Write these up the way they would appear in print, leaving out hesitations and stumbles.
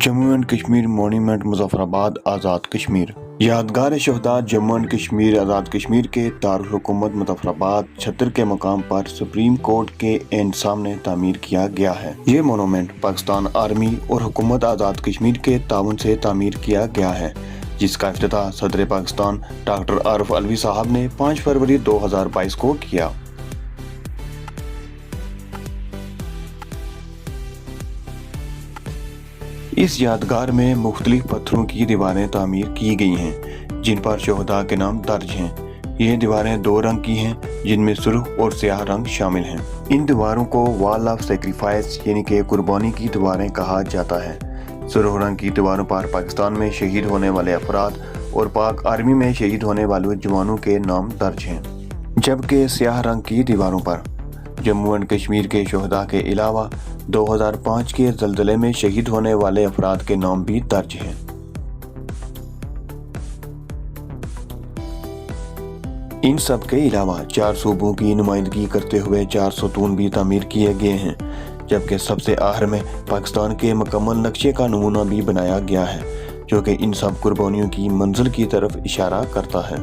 Jammu and Kashmir monument Muzaffarabad Azad Kashmir. यादगार शहदा Jammu and Kashmir Azad Kashmir के दारुल हुकूमत मुजफ्फराबाद छतर के मकाम पर सुप्रीम कोर्ट के एंड सामने तामीर किया गया है। ये मॉन्यूमेंट पाकिस्तान आर्मी और हुकूमत आज़ाद कश्मीर के ताउन से तामीर किया गया है, जिसका इफ्तिताह सदर पाकिस्तान डॉक्टर आरिफ अलवी साहब ने 5 फरवरी 2022 को किया। इस यादगार में मुख्तलिफ पत्थरों की दीवारें तामीर की गई हैं, जिन पर शहदा के नाम दर्ज हैं। ये दीवारें 2 रंग की हैं, जिनमें सुर्ख और स्याह रंग शामिल हैं। इन दीवारों को वॉल ऑफ सेक्रीफाइस यानी कि कुर्बानी की दीवारें कहा जाता है। सुर्ख रंग की दीवारों पर पाकिस्तान में शहीद होने वाले अफराद और पाक आर्मी में शहीद होने वाले जवानों के नाम दर्ज हैं, जबकि स्याह रंग की दीवारों पर जम्मू एंड कश्मीर के शहदा के अलावा 2005 के ज़लज़ले में शहीद होने वाले अफराद के नाम भी दर्ज हैं। इन सब के अलावा 4 सूबों की नुमाइंदगी करते हुए 4 सतून भी तामीर किए गए हैं, जबकि सबसे आखिर में पाकिस्तान के मुकम्मल नक्शे का नमूना भी बनाया गया है, जो कि इन सब कुर्बानियों की मंजिल की तरफ इशारा करता है।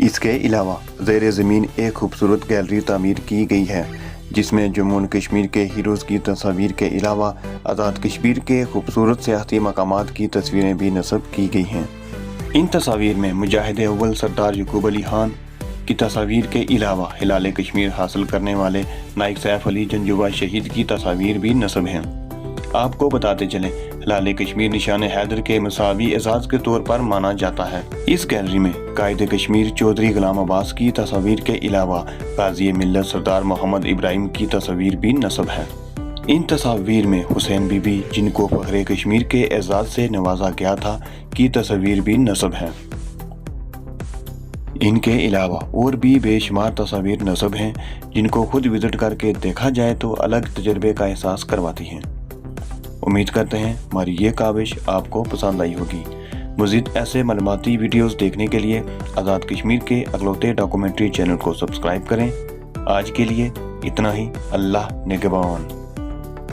इसके अलावा ज़ेरे ज़मीन एक खूबसूरत गैलरी तामीर की गई है, जिसमें जम्मू एंड कश्मीर के हीरोज़ की तस्वीर के अलावा आज़ाद कश्मीर के खूबसूरत सियाहती मकामात की तस्वीरें भी नस्ब की गई हैं। इन तस्वीर में मुजाहिद अव्वल सरदार यकूब अली खान की तस्वीर के अलावा हिलाल कश्मीर हासिल करने वाले नाइक सैफ अली जंजुबा शहीद की तस्वीर भी नस्ब हैं। आपको बताते चलें, हिलाल कश्मीर निशान हैदर के मसावी एजाज के तौर पर माना जाता है। इस गैलरी में कायद कश्मीर चौधरी गुलाम अब्बास की तस्वीर के अलावा गाजी मिल्लत सरदार मोहम्मद इब्राहिम की तस्वीर भी नस्ब है। इन तस्वीर में हुसैन बीबी, जिनको फखरे कश्मीर के एजाज से नवाजा गया था, की तस्वीर भी नस्ब है। इनके अलावा और भी बेशुमार तस्वीर नस्ब हैं, जिनको खुद विजिट करके देखा जाए तो अलग तजर्बे का एहसास करवाती हैं। उम्मीद करते हैं हमारी ये काविश आपको पसंद आई होगी। मज़ीद ऐसे मालूमाती वीडियोस देखने के लिए आज़ाद कश्मीर के अगलौते डॉक्यूमेंट्री चैनल को सब्सक्राइब करें। आज के लिए इतना ही। अल्लाह निगहबान।